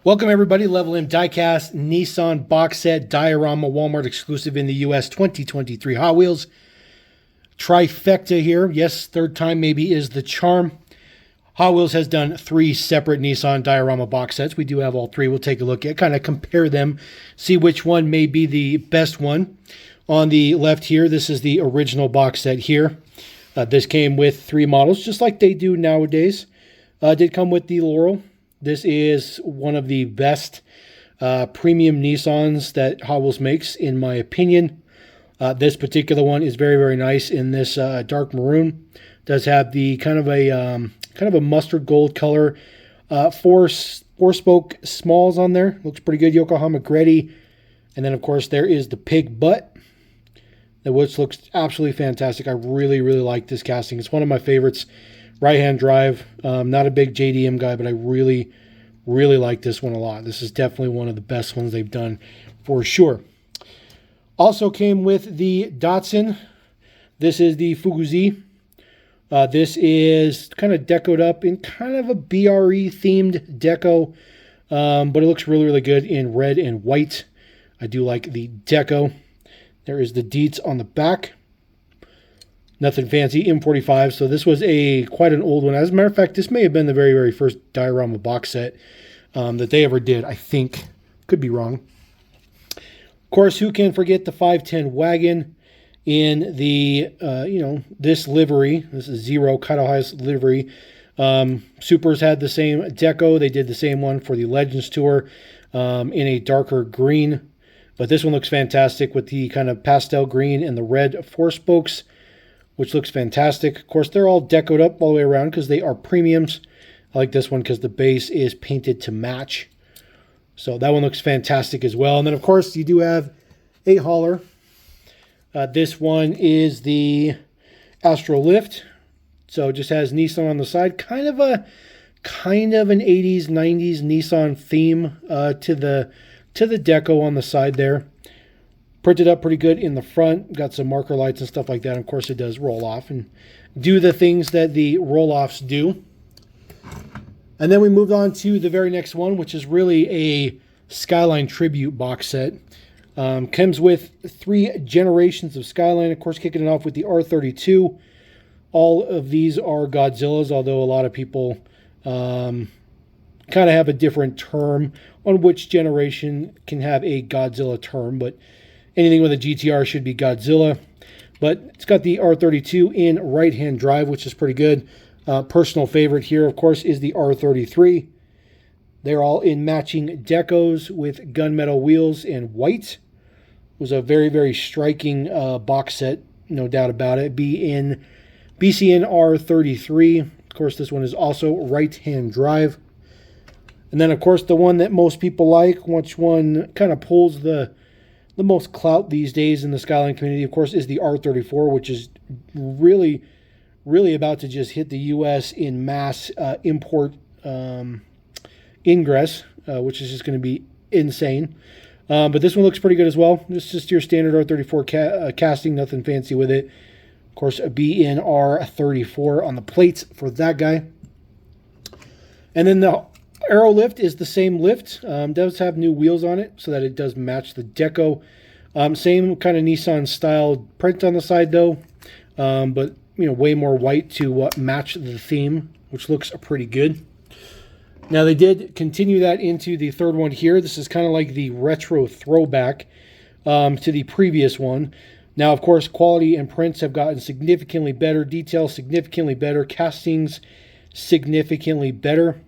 Welcome everybody, Level M Diecast Nissan box set diorama Walmart exclusive in the US 2023 Hot Wheels. Trifecta here. Yes, third time maybe is the charm. Hot Wheels has done 3 separate Nissan diorama box sets. We do have all 3. We'll take a look at, kind of compare them, see which one may be the best one. On the left here, this is the original box set here. This came with 3 models, just like they do nowadays. Did come with the Laurel. This is one of the best premium Nissans that Hot Wheels makes, in my opinion. This particular one is very, very nice in this dark maroon. Does have the kind of a mustard gold color. 4-spoke smalls on there. Looks pretty good. Yokohama Gretty. And then, of course, there is the pig butt, which looks absolutely fantastic. I really, really like this casting. It's one of my favorites. Right-hand drive. Not a big JDM guy, but I really, really like this one a lot. This is definitely one of the best ones they've done for sure. Also came with the Datsun. This is the Fuguzi. This is kind of decoed up in kind of a BRE themed deco, but it looks really, really good in red and white. I do like the deco. There is the deets on the back. Nothing fancy, M45. So this was quite an old one. As a matter of fact, this may have been the very, very first diorama box set that they ever did, I think. Could be wrong. Of course, who can forget the 510 wagon in the, this livery. This is Zero Kaido High's livery. Supers had the same deco. They did the same one for the Legends Tour in a darker green. But this one looks fantastic with the kind of pastel green and the red 4 spokes, which looks fantastic. Of course, they're all decoed up all the way around because they are premiums. I like this one because the base is painted to match. So that one looks fantastic as well. And then, of course, you do have a hauler. This one is the Astro Lift. So it just has Nissan on the side. Kind of an 80s, 90s Nissan theme to the deco on the side there. Printed up pretty good in the front. Got some marker lights and stuff like that. And of course, it does roll off and do the things that the roll-offs do. And then we moved on to the very next one, which is really a Skyline tribute box set. Comes with 3 generations of Skyline. Of course, kicking it off with the R32. All of these are Godzillas, although a lot of people kind of have a different term on which generation can have a Godzilla term, but anything with a GTR should be Godzilla. But it's got the R32 in right-hand drive, which is pretty good. Personal favorite here, of course, is the R33. They're all in matching decos with gunmetal wheels and white. It was a very, very striking box set, no doubt about it. BCN R33. Of course, this one is also right-hand drive. And then, of course, the one that most people like, which one kind of pulls the most clout these days in the Skyline community, of course, is the R34, which is really, really about to just hit the U.S. in mass import ingress, which is just going to be insane. But this one looks pretty good as well. This is just your standard R34 casting, nothing fancy with it. Of course, a BNR34 on the plates for that guy. And then the Aero lift is the same lift. Does have new wheels on it so that it does match the deco. Same kind of Nissan style print on the side though, but way more white to match the theme, which looks pretty good. Now they did continue that into the third one here. This is kind of like the retro throwback to the previous one. Now, of course, quality and prints have gotten significantly better, detail significantly better, castings significantly better.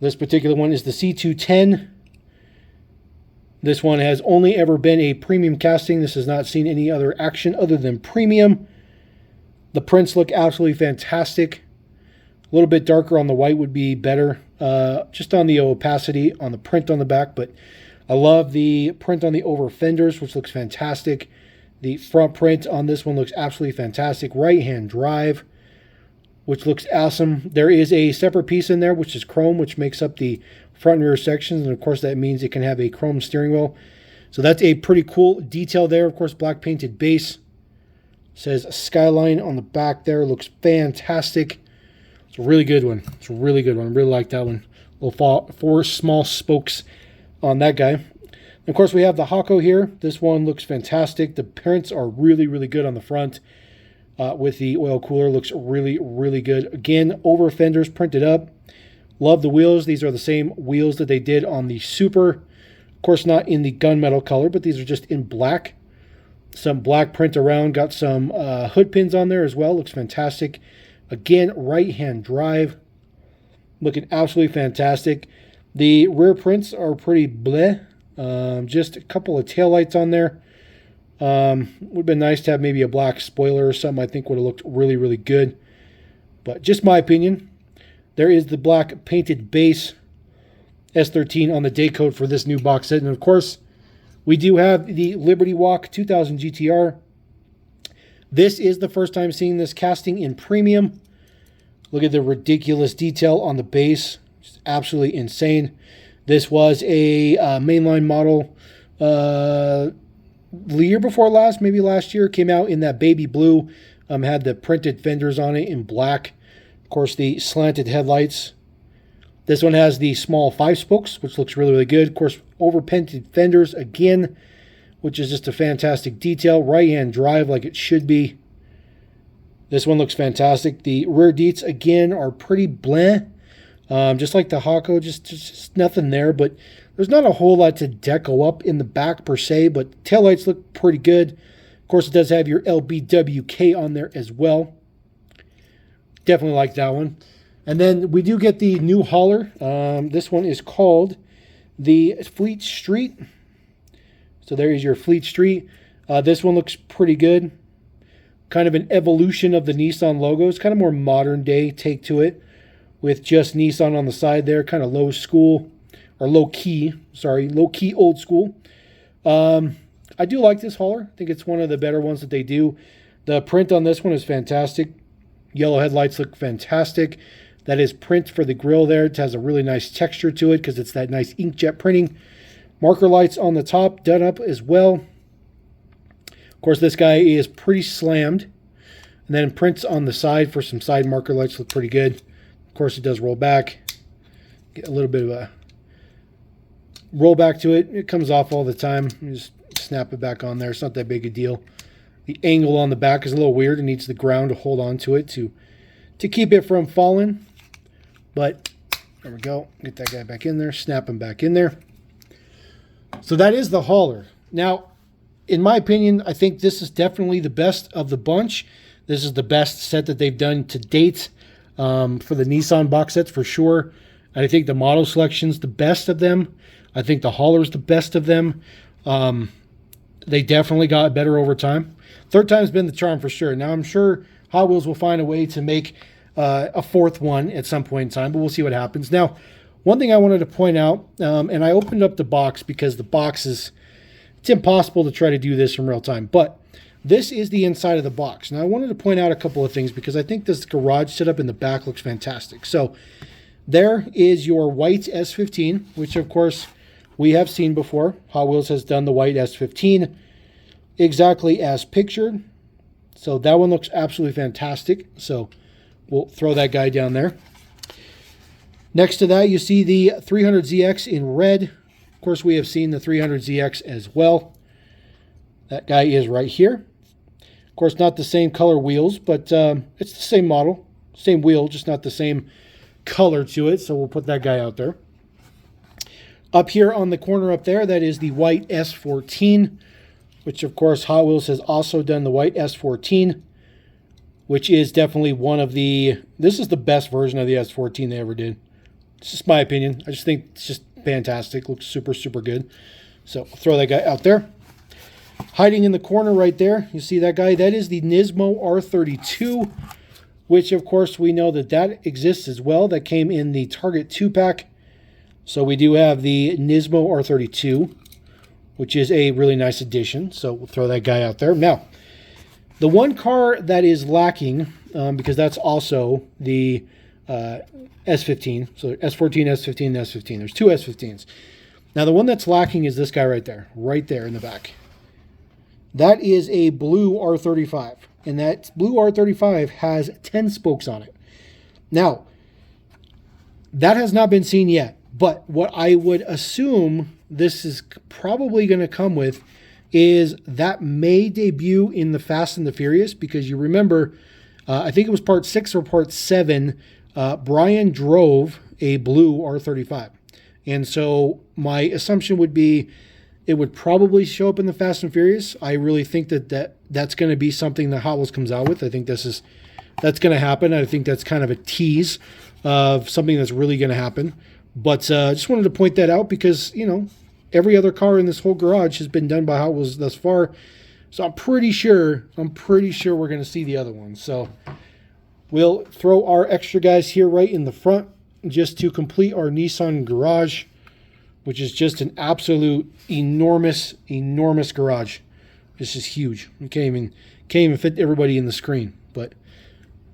This particular one is the C210. This one has only ever been a premium casting. This has not seen any other action other than premium. The prints look absolutely fantastic. A little bit darker on the white would be better, just on the opacity on the print on the back. But I love the print on the over fenders, which looks fantastic. The front print on this one looks absolutely fantastic. Right-hand drive, which looks awesome. There is a separate piece in there, which is chrome, which makes up the front and rear sections. And of course, that means it can have a chrome steering wheel. So that's a pretty cool detail there. Of course, black painted base. Says Skyline on the back there. Looks fantastic. It's a really good one. It's a really good one. I really like that one. four small spokes on that guy. Of course, we have the Hako here. This one looks fantastic. The prints are really, really good on the front. With the oil cooler, looks really, really good. Again, over fenders printed up. Love the wheels. These are the same wheels that they did on the Super. Of course, not in the gunmetal color, but these are just in black. Some black print around. Got some hood pins on there as well. Looks fantastic. Again, right-hand drive. Looking absolutely fantastic. The rear prints are pretty bleh. Just a couple of taillights on there. Would have been nice to have maybe a black spoiler or something. I think would have looked really, really good. But just my opinion. There is the black painted base S13 on the day code for this new box set. And of course, we do have the Liberty Walk 2000 GTR. This is the first time seeing this casting in premium. Look at the ridiculous detail on the base. Just absolutely insane. This was a mainline model the year before last, maybe last year. Came out in that baby blue. Had the printed fenders on it in black. Of course, the slanted headlights. This one has the small 5 spokes, which looks really, really good. Of course, over-painted fenders again, which is just a fantastic detail. Right-hand drive like it should be. This one looks fantastic. The rear deets, again, are pretty bleh. Just like the Hako, just nothing there. But there's not a whole lot to deco up in the back per se, but taillights look pretty good. Of course, it does have your LBWK on there as well. Definitely like that one. And then we do get the new hauler. This one is called the Fleet Street. So there is your Fleet Street. This one looks pretty good. Kind of an evolution of the Nissan logo. It's kind of more modern day take to it, with just Nissan on the side there. Kind of low school, or low key old school. I do like this hauler. I think it's one of the better ones that they do. The print on this one is fantastic. Yellow headlights look fantastic. That is print for the grill there. It has a really nice texture to it because it's that nice inkjet printing. Marker lights on the top, done up as well. Of course, this guy is pretty slammed. And then prints on the side for some side marker lights look pretty good. Of course, it does roll back. Get a little bit of a roll back to it. It comes off all the time. You just snap it back on there. It's not that big a deal. The angle on the back is a little weird. It needs the ground to hold on to it to keep it from falling. But there we go. Get that guy back in there. Snap him back in there. So that is the hauler. Now, in my opinion, I think this is definitely the best of the bunch. This is the best set that they've done to date for the Nissan box sets for sure. And I think the model selection's the best of them. I think the hauler's the best of them. They definitely got better over time. Third time's been the charm for sure. Now, I'm sure Hot Wheels will find a way to make a fourth one at some point in time, but we'll see what happens. Now, one thing I wanted to point out, and I opened up the box because the box it's impossible to try to do this in real time, but this is the inside of the box. Now, I wanted to point out a couple of things because I think this garage setup in the back looks fantastic. So there is your white S15, which of course we have seen before. Hot Wheels has done the white S15 exactly as pictured. So that one looks absolutely fantastic. So we'll throw that guy down there. Next to that, you see the 300ZX in red. Of course, we have seen the 300ZX as well. That guy is right here. Of course, not the same color wheels, but it's the same model. Same wheel, just not the same color to it. So we'll put that guy out there. Up here on the corner up there, that is the white S14, which of course Hot Wheels has also done the white S14, which is definitely one of the, this is the best version of the S14 they ever did. It's just my opinion. I just think it's just fantastic. Looks super, super good. So I'll throw that guy out there. Hiding in the corner right there, you see that guy? That is the Nismo R32, which of course we know that exists as well. That came in the Target 2-pack. So we do have the Nismo R32, which is a really nice addition. So we'll throw that guy out there. Now, the one car that is lacking, because that's also the S15. So S14, S15, S15. There's two S15s. Now, the one that's lacking is this guy right there in the back. That is a blue R35. And that blue R35 has 10 spokes on it. Now, that has not been seen yet. But what I would assume this is probably going to come with is that may debut in the Fast and the Furious, because you remember, I think it was part 6 or part 7, Brian drove a blue R35. And so my assumption would be it would probably show up in the Fast and Furious. I really think that's going to be something that Hot Wheels comes out with. I think that's going to happen. I think that's kind of a tease of something that's really going to happen. But I just wanted to point that out because, you know, every other car in this whole garage has been done by Hot Wheels thus far. So I'm pretty sure we're going to see the other ones. So we'll throw our extra guys here right in the front just to complete our Nissan garage, which is just an absolute enormous garage. This is huge. We can't even fit everybody in the screen, but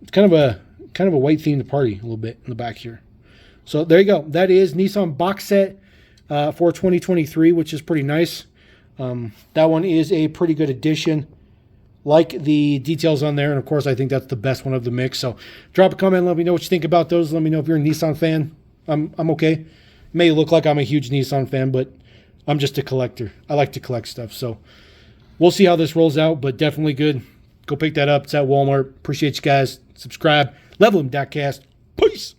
it's kind of a white themed party a little bit in the back here. So there you go. That is Nissan box set for 2023, which is pretty nice. That one is a pretty good addition. Like the details on there, and of course I think that's the best one of the mix. So drop a comment, let me know what you think about those. Let me know if you're a Nissan fan. I'm okay. It may look like I'm a huge Nissan fan, but I'm just a collector. I like to collect stuff. So we'll see how this rolls out, but definitely good. Go pick that up. It's at Walmart. Appreciate you guys. Subscribe. Level 'em, Cast. Peace.